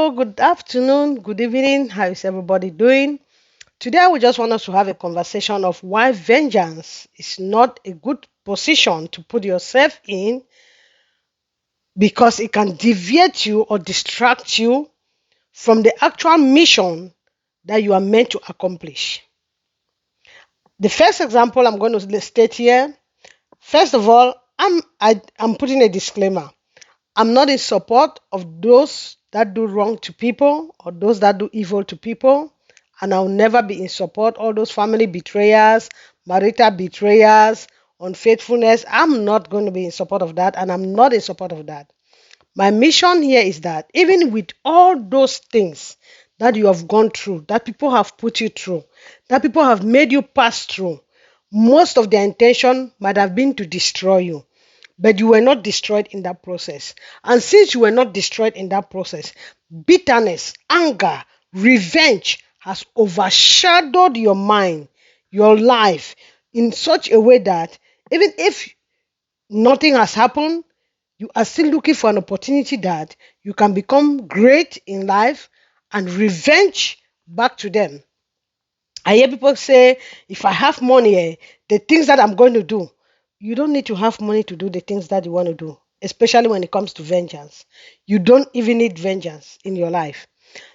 Hello, good afternoon, good evening. How is everybody doing? Today, we just want us to have a conversation of why vengeance is not a good position to put yourself in because it can deviate you or distract you from the actual mission that you are meant to accomplish. The first example I'm going to state here, first of all, I'm putting a disclaimer. I'm not in support of those that do wrong to people or those that do evil to people. And I'll never be in support all those family betrayers, marital betrayers, unfaithfulness. I'm not going to be in support of that, and I'm not in support of that. My mission here is that even with all those things that you have gone through, that people have put you through, that people have made you pass through, most of their intention might have been to destroy you. But you were not destroyed in that process. And since you were not destroyed in that process, bitterness, anger, revenge has overshadowed your mind, your life in such a way that even if nothing has happened, you are still looking for an opportunity that you can become great in life and revenge back to them. I hear people say, if I have money, the things that I'm going to do, you don't need to have money to do the things that you want to do, especially when it comes to vengeance. You don't even need vengeance in your life.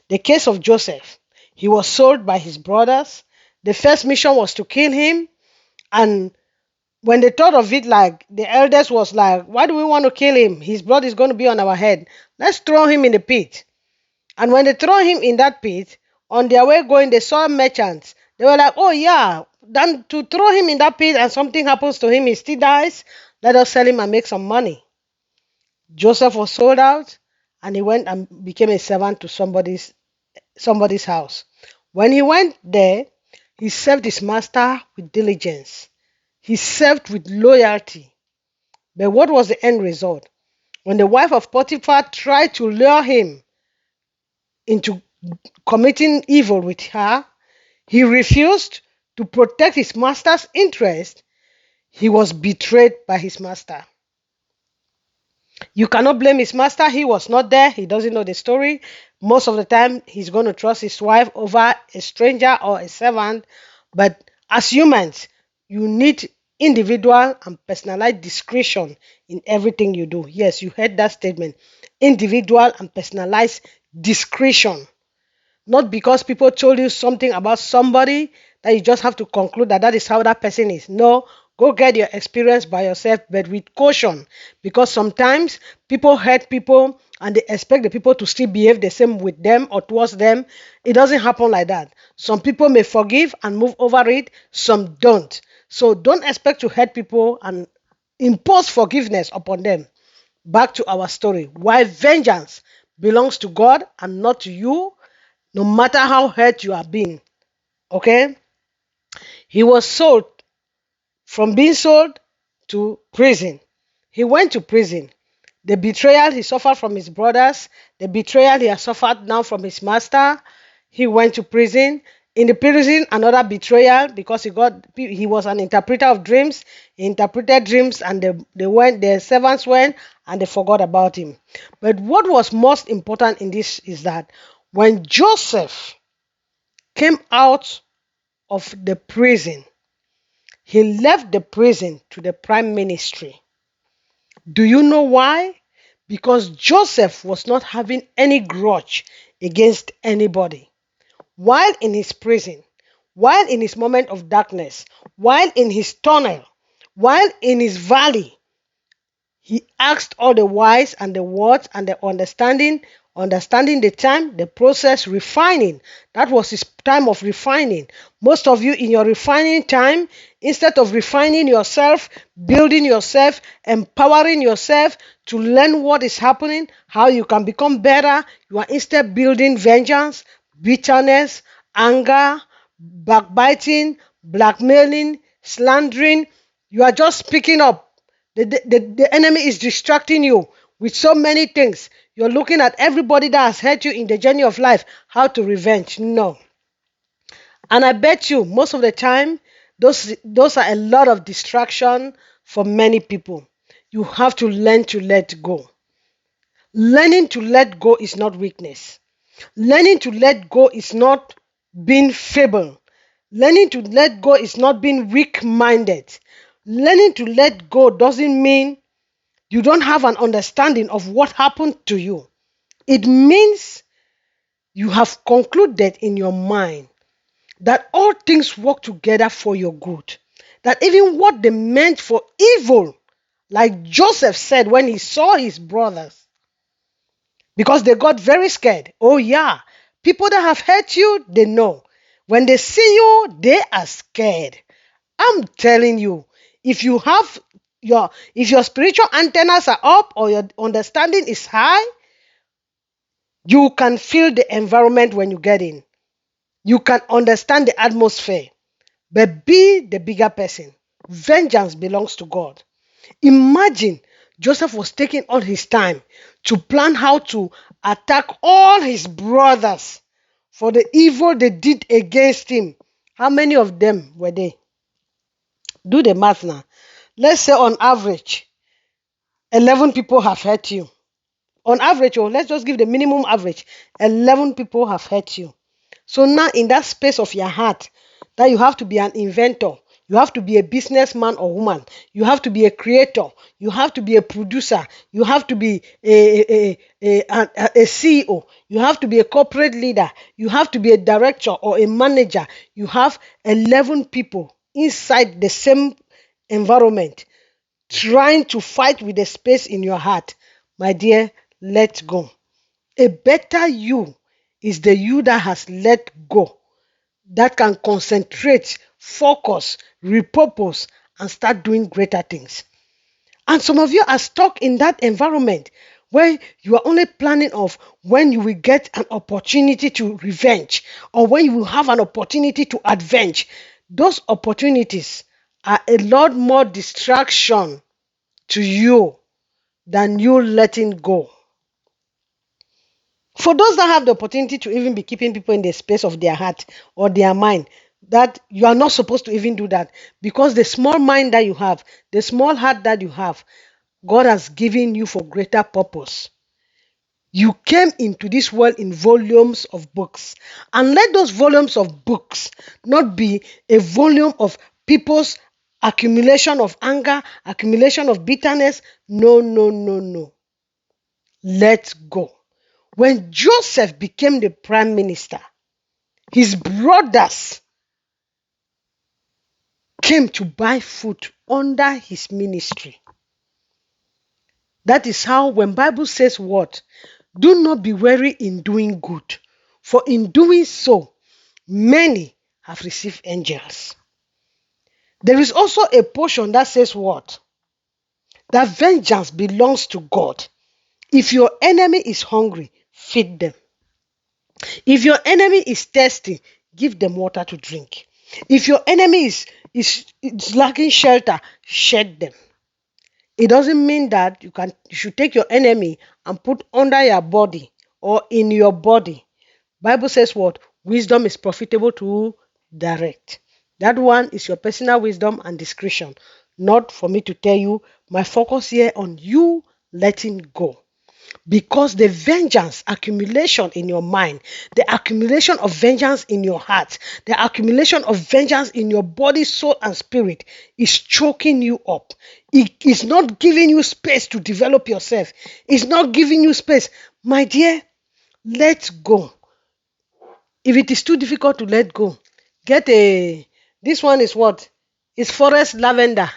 The case of Joseph, he was sold by his brothers. The first mission was to kill him. And when they thought of it, like the elders was like, why do we want to kill him? His blood is going to be on our head. Let's throw him in the pit. And when they throw him in that pit, on their way going, they saw merchants. They were like, oh yeah, then to throw him in that pit and something happens to him, he still dies. Let us sell him and make some money. Joseph was sold out and he went and became a servant to somebody's house. When he went there, he served his master with diligence. He served with loyalty. But what was the end result? When the wife of Potiphar tried to lure him into committing evil with her, he refused to protect his master's interest. He was betrayed by his master. You cannot blame his master. He was not there. He doesn't know the story. Most of the time, he's going to trust his wife over a stranger or a servant. But as humans, you need individual and personalized discretion in everything you do. Yes, you heard that statement. Individual and personalized discretion. Not because people told you something about somebody that you just have to conclude that that is how that person is. No, go get your experience by yourself, but with caution. Because sometimes people hurt people and they expect the people to still behave the same with them or towards them. It doesn't happen like that. Some people may forgive and move over it, some don't. So don't expect to hurt people and impose forgiveness upon them. Back to our story. Why vengeance belongs to God and not to you, no matter how hurt you have been. Okay? He was sold, from being sold to prison. He went to prison. The betrayal he suffered from his brothers, the betrayal he has suffered now from his master. He went to prison. In the prison, another betrayal because he was an interpreter of dreams. He interpreted dreams and the servants went and they forgot about him. But what was most important in this is that when Joseph came out of the prison, he left the prison to the prime ministry. Do you know why? Because Joseph was not having any grudge against anybody. While in his prison, while in his moment of darkness, while in his tunnel, while in his valley, he asked all the wise and the words and the understanding the time, the process, refining. That was his time of refining. Most of you in your refining time, instead of refining yourself, building yourself, empowering yourself to learn what is happening, how you can become better, you are instead building vengeance, bitterness, anger, backbiting, blackmailing, slandering. You are just picking up. The enemy is distracting you with so many things. You're looking at everybody that has hurt you in the journey of life, how to revenge. No. And I bet you most of the time, those are a lot of distraction for many people. You have to learn to let go. Learning to let go is not weakness. Learning to let go is not being feeble. Learning to let go is not being weak-minded. Learning to let go doesn't mean you don't have an understanding of what happened to you. It means you have concluded in your mind that all things work together for your good. That even what they meant for evil, like Joseph said when he saw his brothers, because they got very scared. Oh, yeah. People that have hurt you, they know. When they see you, they are scared. I'm telling you, if you have if your spiritual antennas are up or your understanding is high, you can feel the environment when you get in. You can understand the atmosphere. But be the bigger person. Vengeance belongs to God. Imagine Joseph was taking all his time to plan how to attack all his brothers for the evil they did against him. How many of them were they? Do the math now. Let's say on average, 11 people have hurt you. On average, or let's just give the minimum average, 11 people have hurt you. So now in that space of your heart, that you have to be an inventor, you have to be a businessman or woman, you have to be a creator, you have to be a producer, you have to be a CEO, you have to be a corporate leader, you have to be a director or a manager. You have 11 people inside the same environment trying to fight with the space in your heart. My dear, let go. A better you is the you that has let go, that can concentrate, focus, repurpose, and start doing greater things. And some of you are stuck in that environment where you are only planning of when you will get an opportunity to revenge or when you will have an opportunity to advenge. Those opportunities are a lot more distraction to you than you letting go. For those that have the opportunity to even be keeping people in the space of their heart or their mind, that you are not supposed to even do that, because the small mind that you have, the small heart that you have, God has given you for greater purpose. You came into this world in volumes of books, and let those volumes of books not be a volume of people's accumulation of anger, accumulation of bitterness. No, no, no, no. Let go. When Joseph became the prime minister, his brothers came to buy food under his ministry. That is how when Bible says what? Do not be weary in doing good, for in doing so, many have received angels. There is also a portion that says what? That vengeance belongs to God. If your enemy is hungry, feed them. If your enemy is thirsty, give them water to drink. If your enemy is lacking shelter, shed them. It doesn't mean that you should take your enemy and put under your body or in your body. Bible says what? Wisdom is profitable to direct. That one is your personal wisdom and discretion, not for me to tell you. My focus here on you letting go. Because the vengeance accumulation in your mind, the accumulation of vengeance in your heart, the accumulation of vengeance in your body, soul, and spirit is choking you up. It is not giving you space to develop yourself. It's not giving you space. My dear, let go. If it is too difficult to let go, this one is what? It's forest lavender.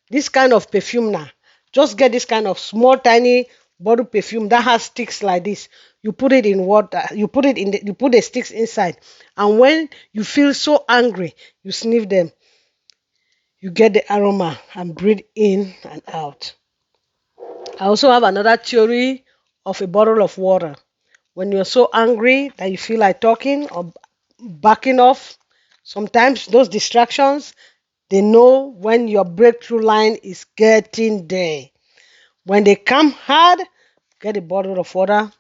This kind of perfume now. Just get this kind of small, tiny bottle perfume that has sticks like this. You put it in water. You put the sticks inside. And when you feel so angry, you sniff them. You get the aroma and breathe in and out. I also have another theory of a bottle of water. When you're so angry that you feel like talking or backing off, sometimes those distractions, they know when your breakthrough line is getting there. When they come hard, get a bottle of water.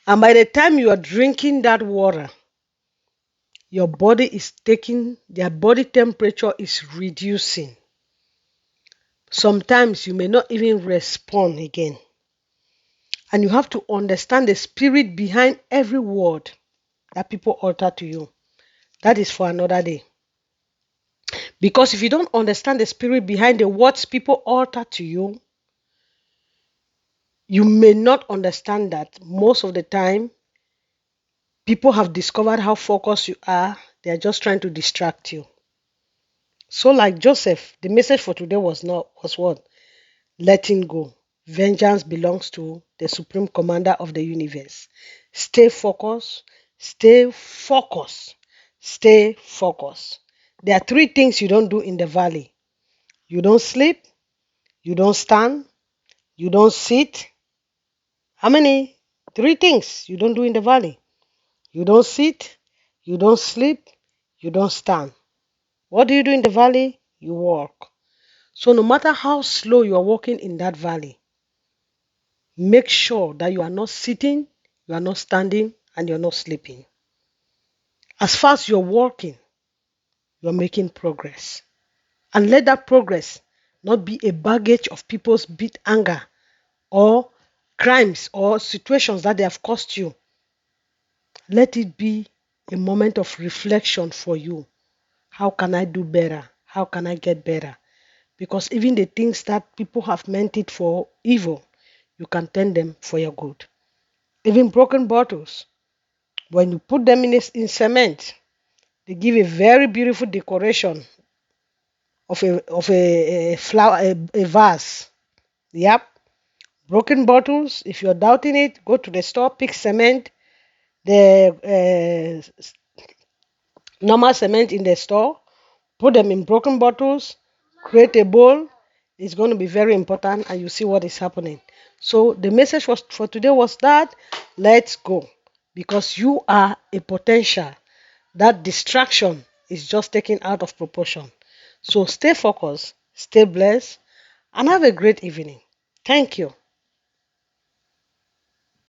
And by the time you are drinking that water, your body temperature is reducing. sometimes you may not even respond again. And you have to understand the spirit behind every word that people utter to you. That is for another day. Because if you don't understand the spirit behind the words people utter to you, you may not understand that most of the time people have discovered how focused you are. They are just trying to distract you. So, like Joseph, the message for today was what? Letting go. Vengeance belongs to the supreme commander of the universe. Stay focused, stay focused, stay focused. There are three things you don't do in the valley. You don't sleep, you don't stand, you don't sit. How many? Three things you don't do in the valley. You don't sit, you don't sleep, you don't stand. What do you do in the valley? You walk. So no matter how slow you are walking in that valley, make sure that you are not sitting, you are not standing, and you're not sleeping. As far as you're walking, you're making progress. And let that progress not be a baggage of people's bit anger or crimes or situations that they have caused you. Let it be a moment of reflection for you. How can I do better? How can I get better? Because even the things that people have meant it for evil, you can turn them for your good. Even broken bottles, when you put them in cement, they give a very beautiful decoration of a flower, a vase. Yep. Broken bottles, if you're doubting it, go to the store, pick cement, the normal cement in the store, put them in broken bottles, create a bowl. It's going to be very important, and you see what is happening. So the message for today was that let's go, because you are a potential. That distraction is just taken out of proportion. So stay focused, stay blessed, and have a great evening. Thank you.